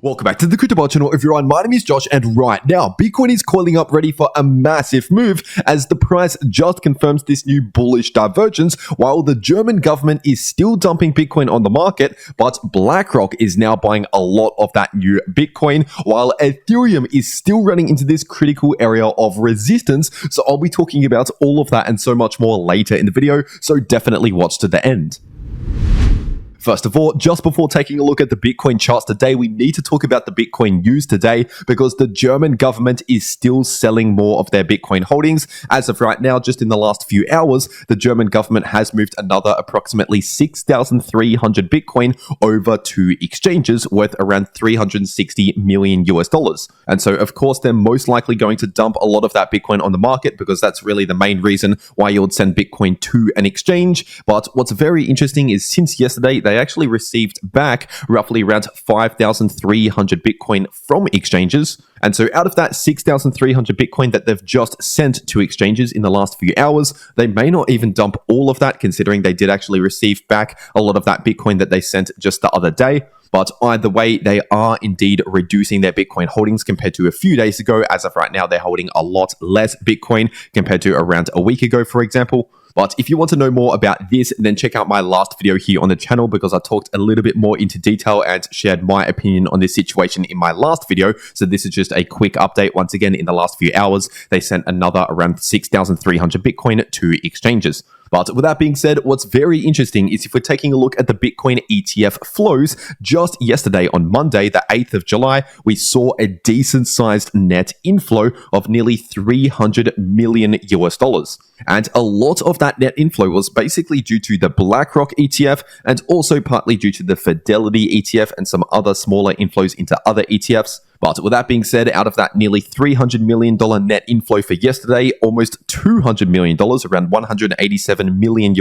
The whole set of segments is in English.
Welcome back to the cryptowrld channel, everyone. My name is Josh, and right now, Bitcoin is coiling up ready for a massive move as the price just confirms this new bullish divergence, while the German government is still dumping Bitcoin on the market, but BlackRock is now buying a lot of that new Bitcoin, while Ethereum is still running into this critical area of resistance. So I'll be talking about all of that and so much more later in the video, so definitely watch to the end. First of all, just before taking a look at the Bitcoin charts today, we need to talk about the Bitcoin news today because the German government is still selling more of their Bitcoin holdings. As of right now, just in the last few hours, the German government has moved another approximately 6,300 Bitcoin over to exchanges worth around $360 million. And so, of course, they're most likely going to dump a lot of that Bitcoin on the market because that's really the main reason why you would send Bitcoin to an exchange. But what's very interesting is since yesterday, they actually received back roughly around 5,300 Bitcoin from exchanges. And so out of that 6,300 Bitcoin that they've just sent to exchanges in the last few hours, they may not even dump all of that, considering they did actually receive back a lot of that Bitcoin that they sent just the other day. But either way, they are indeed reducing their Bitcoin holdings compared to a few days ago. As of right now, they're holding a lot less Bitcoin compared to around a week ago, for example. But if you want to know more about this, then check out my last video here on the channel because I talked a little bit more into detail and shared my opinion on this situation in my last video. So this is just a quick update. Once again, in the last few hours, they sent another around 6,300 Bitcoin to exchanges. But with that being said, what's very interesting is if we're taking a look at the Bitcoin ETF flows, just yesterday on Monday, the 8th of July, we saw a decent sized net inflow of nearly $300 million. And a lot of that net inflow was basically due to the BlackRock ETF and also partly due to the Fidelity ETF and some other smaller inflows into other ETFs. But with that being said, out of that nearly $300 million net inflow for yesterday, almost $200 million, around $187 million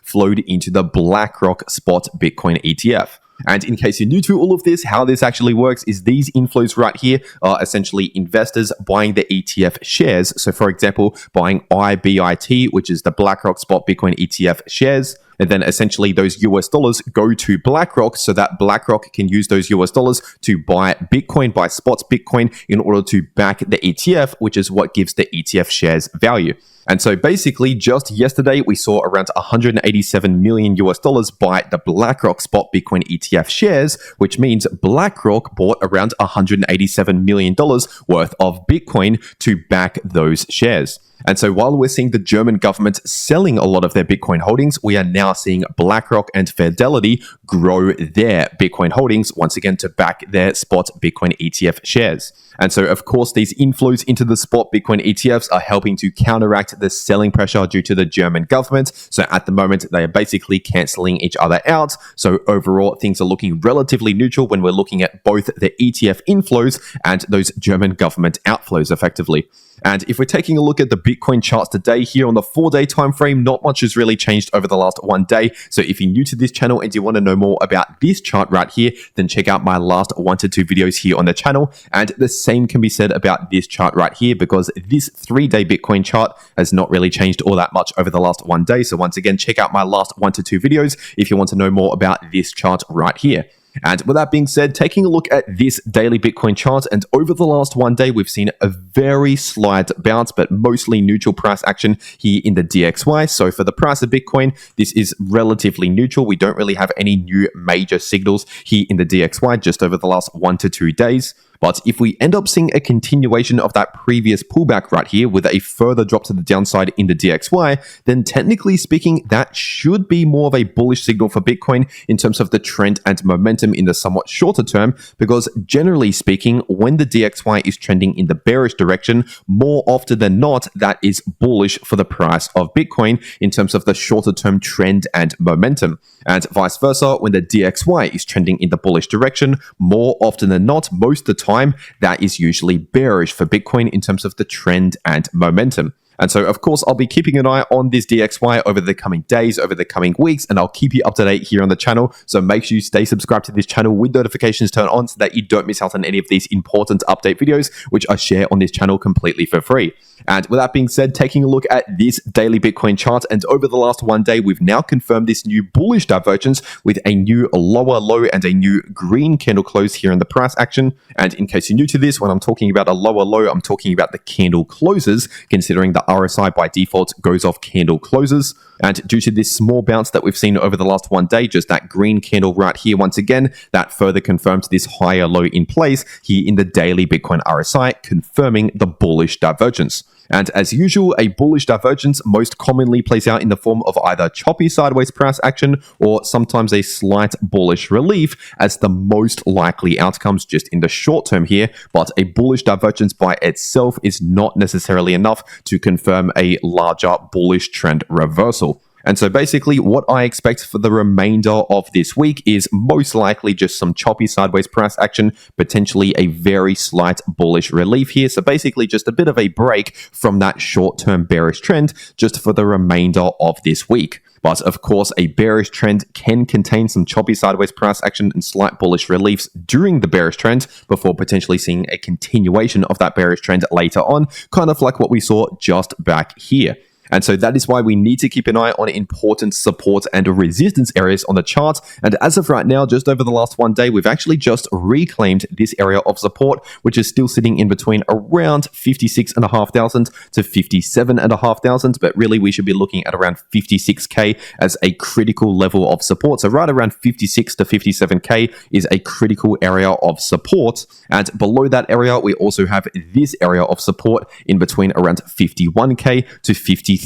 flowed into the BlackRock Spot Bitcoin ETF. And in case you're new to all of this, how this actually works is these inflows right here are essentially investors buying the ETF shares. So for example, buying IBIT, which is the BlackRock Spot Bitcoin ETF shares. And then essentially those US dollars go to BlackRock so that BlackRock can use those US dollars to buy Bitcoin, buy spot Bitcoin in order to back the ETF, which is what gives the ETF shares value. And so basically just yesterday, we saw around $187 million buy the BlackRock Spot Bitcoin ETF shares, which means BlackRock bought around $187 million worth of Bitcoin to back those shares. And so while we're seeing the German government selling a lot of their Bitcoin holdings, we are now seeing BlackRock and Fidelity grow their Bitcoin holdings once again to back their spot Bitcoin ETF shares. And so, of course, these inflows into the spot Bitcoin ETFs are helping to counteract the selling pressure due to the German government. So at the moment, they are basically canceling each other out. So overall, things are looking relatively neutral when we're looking at both the ETF inflows and those German government outflows effectively. And if we're taking a look at the Bitcoin charts today here on the 4-day time frame, not much has really changed over the last 1 day. So if you're new to this channel and you want to know more about this chart right here, then check out my last 1 to 2 videos here on the channel. And the same can be said about this chart right here because this 3-day Bitcoin chart has not really changed all that much over the last 1 day. So once again, check out my last 1 to 2 videos if you want to know more about this chart right here. And with that being said, taking a look at this daily Bitcoin chart, and over the last 1 day, we've seen a very slight bounce, but mostly neutral price action here in the DXY. So for the price of Bitcoin, this is relatively neutral. We don't really have any new major signals here in the DXY just over the last 1 to 2 days. But if we end up seeing a continuation of that previous pullback right here with a further drop to the downside in the DXY, then technically speaking, that should be more of a bullish signal for Bitcoin in terms of the trend and momentum in the somewhat shorter term, because generally speaking, when the DXY is trending in the bearish direction, more often than not, that is bullish for the price of Bitcoin in terms of the shorter term trend and momentum. And vice versa, when the DXY is trending in the bullish direction, more often than not, most of the time, that is usually bearish for Bitcoin in terms of the trend and momentum. And so, of course, I'll be keeping an eye on this DXY over the coming days, over the coming weeks, and I'll keep you up to date here on the channel. So make sure you stay subscribed to this channel with notifications turned on so that you don't miss out on any of these important update videos, which I share on this channel completely for free. And with that being said, taking a look at this daily Bitcoin chart, and over the last one day, we've now confirmed this new bullish divergence with a new lower low and a new green candle close here in the price action. And in case you're new to this, when I'm talking about a lower low, I'm talking about the candle closes, considering the RSI by default goes off candle closes. And due to this small bounce that we've seen over the last one day, just that green candle right here, once again, that further confirms this higher low in place here in the daily Bitcoin RSI, confirming the bullish divergence. And as usual, a bullish divergence most commonly plays out in the form of either choppy sideways price action or sometimes a slight bullish relief as the most likely outcomes just in the short term here. But a bullish divergence by itself is not necessarily enough to confirm a larger bullish trend reversal. And so basically what I expect for the remainder of this week is most likely just some choppy sideways price action, potentially a very slight bullish relief here. So basically just a bit of a break from that short-term bearish trend just for the remainder of this week. But of course, a bearish trend can contain some choppy sideways price action and slight bullish reliefs during the bearish trend before potentially seeing a continuation of that bearish trend later on, kind of like what we saw just back here. And so that is why we need to keep an eye on important support and resistance areas on the chart. And as of right now, just over the last one day, we've actually just reclaimed this area of support, which is still sitting in between around 56,500 to 57,500. But really, we should be looking at around 56K as a critical level of support. So right around 56 to 57K is a critical area of support. And below that area, we also have this area of support in between around 51K to 53K.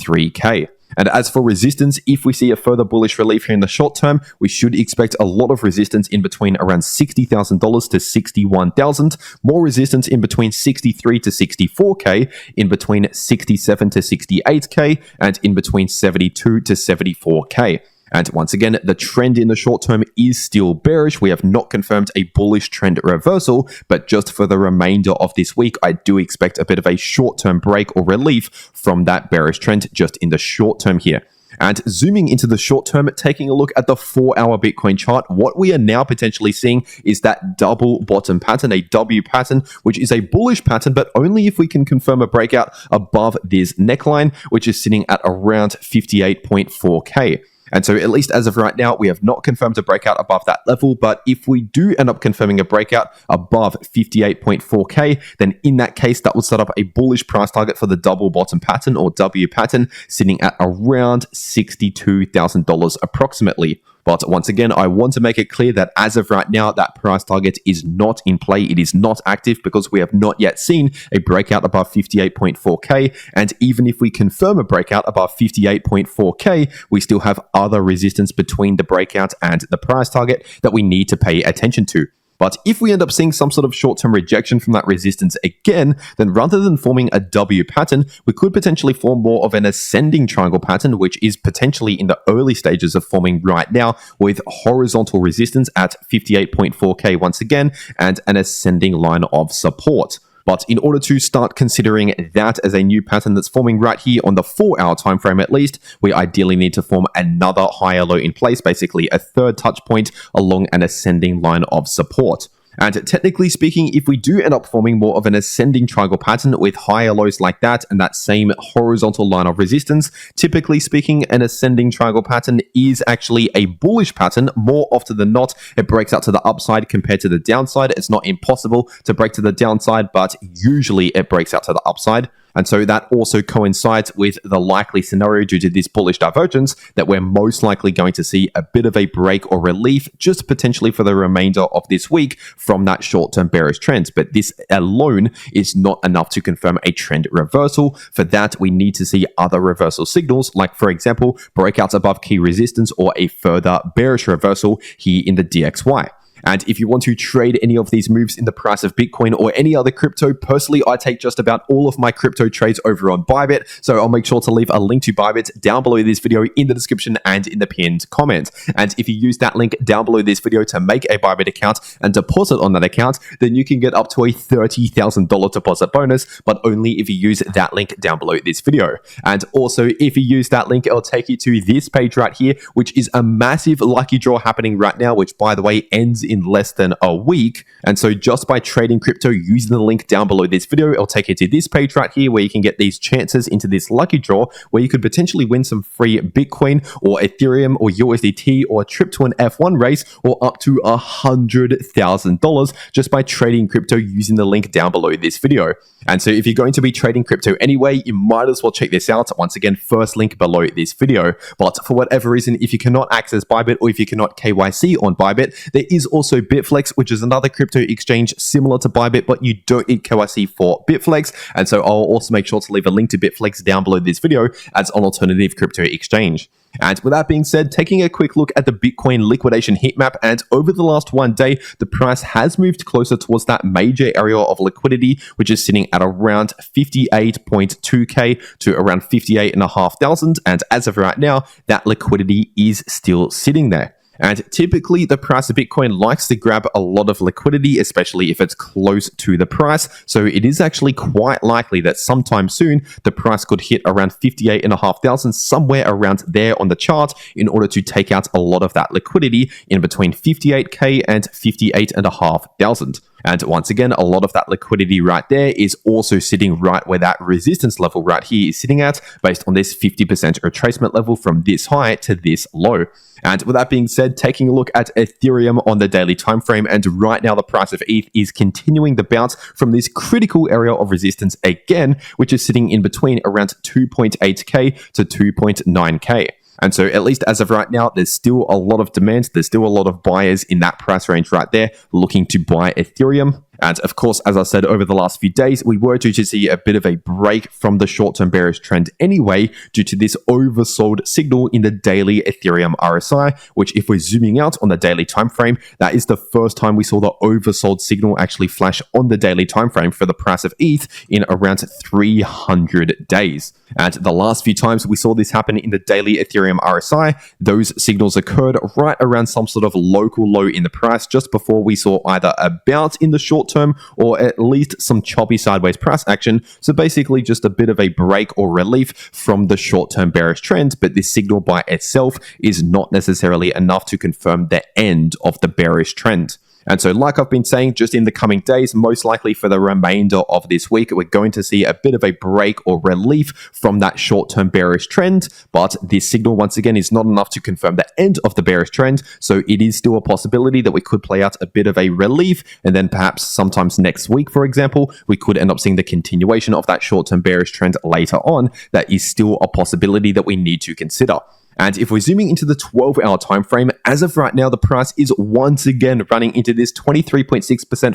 And as for resistance, if we see a further bullish relief here in the short term, we should expect a lot of resistance in between around $60,000 to 61,000, more resistance in between 63 to 64K, in between 67 to 68K, and in between 72 to 74K. And once again, the trend in the short term is still bearish. We have not confirmed a bullish trend reversal, but just for the remainder of this week, I do expect a bit of a short-term break or relief from that bearish trend just in the short term here. And zooming into the short term, taking a look at the 4-hour Bitcoin chart, what we are now potentially seeing is that double bottom pattern, a W pattern, which is a bullish pattern, but only if we can confirm a breakout above this neckline, which is sitting at around 58.4K. And so at least as of right now, we have not confirmed a breakout above that level. But if we do end up confirming a breakout above 58.4K, then in that case, that will set up a bullish price target for the double bottom pattern or W pattern sitting at around $62,000 approximately. But once again, I want to make it clear that as of right now, that price target is not in play. It is not active because we have not yet seen a breakout above 58.4K. And even if we confirm a breakout above 58.4K, we still have other resistance between the breakout and the price target that we need to pay attention to. But if we end up seeing some sort of short-term rejection from that resistance again, then rather than forming a W pattern, we could potentially form more of an ascending triangle pattern, which is potentially in the early stages of forming right now, with horizontal resistance at 58.4K once again, and an ascending line of support. But in order to start considering that as a new pattern that's forming right here on the 4-hour time frame at least, we ideally need to form another higher low in place, basically a third touch point along an ascending line of support. And technically speaking, if we do end up forming more of an ascending triangle pattern with higher lows like that and that same horizontal line of resistance, typically speaking, an ascending triangle pattern is actually a bullish pattern. More often than not, it breaks out to the upside compared to the downside. It's not impossible to break to the downside, but usually it breaks out to the upside. And so that also coincides with the likely scenario due to this bullish divergence that we're most likely going to see a bit of a break or relief just potentially for the remainder of this week from that short-term bearish trend. But this alone is not enough to confirm a trend reversal. For that, we need to see other reversal signals, like for example, breakouts above key resistance or a further bearish reversal here in the DXY. And if you want to trade any of these moves in the price of Bitcoin or any other crypto, personally, I take just about all of my crypto trades over on Bybit. So I'll make sure to leave a link to Bybit down below this video in the description and in the pinned comment. And if you use that link down below this video to make a Bybit account and deposit on that account, then you can get up to a $30,000 deposit bonus, but only if you use that link down below this video. And also, if you use that link, it'll take you to this page right here, which is a massive lucky draw happening right now, which by the way ends in less than a week. And so just by trading crypto using the link down below this video, it'll take you to this page right here where you can get these chances into this lucky draw where you could potentially win some free Bitcoin or Ethereum or USDT or a trip to an F1 race or up to $100,000 just by trading crypto using the link down below this video. And so if you're going to be trading crypto anyway, you might as well check this out. Once again, first link below this video. But for whatever reason, if you cannot access Bybit or if you cannot KYC on Bybit, there is also Bitflex, which is another crypto exchange similar to Bybit, but you don't need KYC for Bitflex. And so I'll also make sure to leave a link to Bitflex down below this video as an alternative crypto exchange. And with that being said, taking a quick look at the Bitcoin liquidation heat map, and over the last one day, the price has moved closer towards that major area of liquidity, which is sitting at around 58.2K to around 58,500. And as of right now, that liquidity is still sitting there. And typically, the price of Bitcoin likes to grab a lot of liquidity, especially if it's close to the price. So it is actually quite likely that sometime soon, the price could hit around 58,500, somewhere around there on the chart, in order to take out a lot of that liquidity in between 58K and 58,500. And once again, a lot of that liquidity right there is also sitting right where that resistance level right here is sitting at, based on this 50% retracement level from this high to this low. And with that being said, taking a look at Ethereum on the daily time frame, and right now the price of ETH is continuing the bounce from this critical area of resistance again, which is sitting in between around 2.8K to 2.9K. And so at least as of right now, there's still a lot of demand. There's still a lot of buyers in that price range right there looking to buy Ethereum. And of course, as I said, over the last few days, we were due to see a bit of a break from the short-term bearish trend anyway, due to this oversold signal in the daily Ethereum RSI, which if we're zooming out on the daily time frame, that is the first time we saw the oversold signal actually flash on the daily time frame for the price of ETH in around 300 days. And the last few times we saw this happen in the daily Ethereum RSI, those signals occurred right around some sort of local low in the price just before we saw either a bounce in the short term or at least some choppy sideways price action. So basically just a bit of a break or relief from the short-term bearish trend, but this signal by itself is not necessarily enough to confirm the end of the bearish trend. And so like I've been saying, just in the coming days, most likely for the remainder of this week, we're going to see a bit of a break or relief from that short-term bearish trend. But this signal, once again, is not enough to confirm the end of the bearish trend. So it is still a possibility that we could play out a bit of a relief. And then perhaps sometimes next week, for example, we could end up seeing the continuation of that short-term bearish trend later on. That is still a possibility that we need to consider. And if we're zooming into the 12-hour time frame, as of right now, the price is once again running into this 23.6%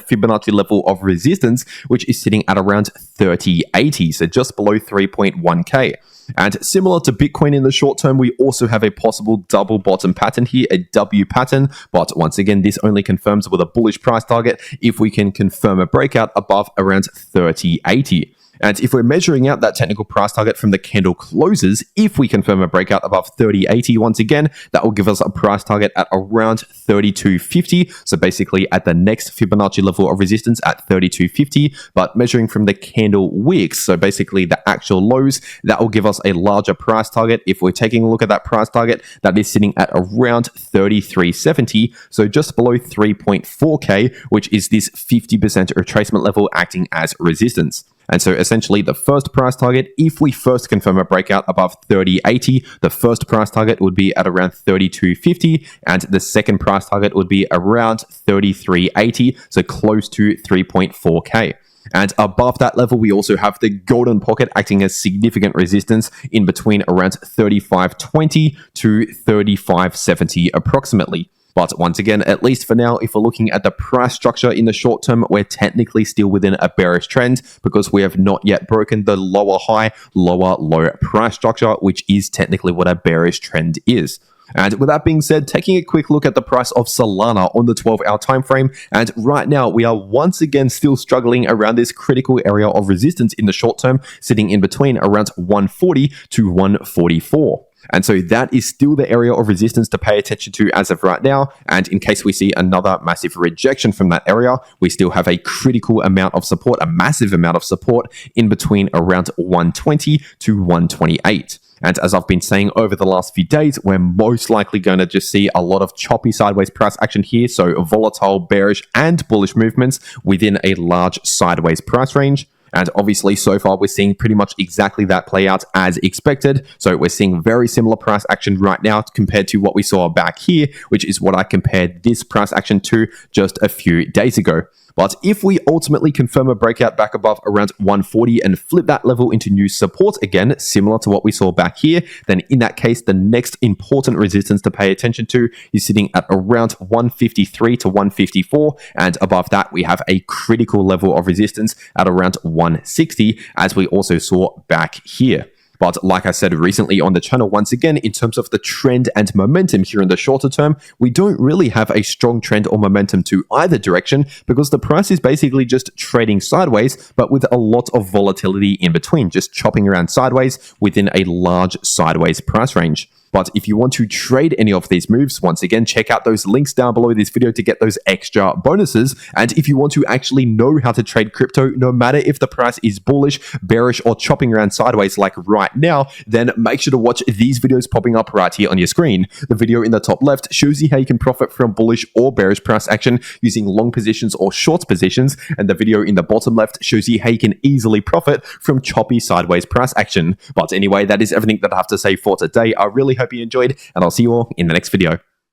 Fibonacci level of resistance, which is sitting at around 3080, so just below 3.1K. And similar to Bitcoin in the short term, we also have a possible double bottom pattern here, a W pattern. But once again, this only confirms with a bullish price target if we can confirm a breakout above around 3080. And if we're measuring out that technical price target from the candle closes, if we confirm a breakout above 3080, once again, that will give us a price target at around 3250. So basically at the next Fibonacci level of resistance at 3250, but measuring from the candle wicks, so basically the actual lows, that will give us a larger price target. If we're taking a look at that price target, that is sitting at around 3370, so just below 3.4K, which is this 50% retracement level acting as resistance. And so essentially the first price target, if we first confirm a breakout above 3080, the first price target would be at around 3250, and the second price target would be around 3380, so close to 3.4K. And above that level, we also have the golden pocket acting as significant resistance in between around 3520 to 3570 approximately. But once again, at least for now, if we're looking at the price structure in the short term, we're technically still within a bearish trend because we have not yet broken the lower high, lower low price structure, which is technically what a bearish trend is. And with that being said, taking a quick look at the price of Solana on the 12-hour time frame, and right now we are once again still struggling around this critical area of resistance in the short term, sitting in between around 140 to 144. And so that is still the area of resistance to pay attention to as of right now. And in case we see another massive rejection from that area, we still have a critical amount of support, a massive amount of support in between around 120 to 128. And as I've been saying over the last few days, we're most likely going to just see a lot of choppy sideways price action here. So volatile, bearish, and bullish movements within a large sideways price range. And obviously, so far, we're seeing pretty much exactly that play out as expected. So we're seeing very similar price action right now compared to what we saw back here, which is what I compared this price action to just a few days ago. But if we ultimately confirm a breakout back above around 140 and flip that level into new support again, similar to what we saw back here, then in that case, the next important resistance to pay attention to is sitting at around 153 to 154. And above that, we have a critical level of resistance at around 160, as we also saw back here. But like I said recently on the channel, once again, in terms of the trend and momentum here in the shorter term, we don't really have a strong trend or momentum to either direction because the price is basically just trading sideways, but with a lot of volatility in between, just chopping around sideways within a large sideways price range. But if you want to trade any of these moves, once again, check out those links down below this video to get those extra bonuses. And if you want to actually know how to trade crypto, no matter if the price is bullish, bearish, or chopping around sideways like right now, then make sure to watch these videos popping up right here on your screen. The video in the top left shows you how you can profit from bullish or bearish price action using long positions or short positions. And the video in the bottom left shows you how you can easily profit from choppy sideways price action. But anyway, that is everything that I have to say for today. I really hope you enjoyed, and I'll see you all in the next video.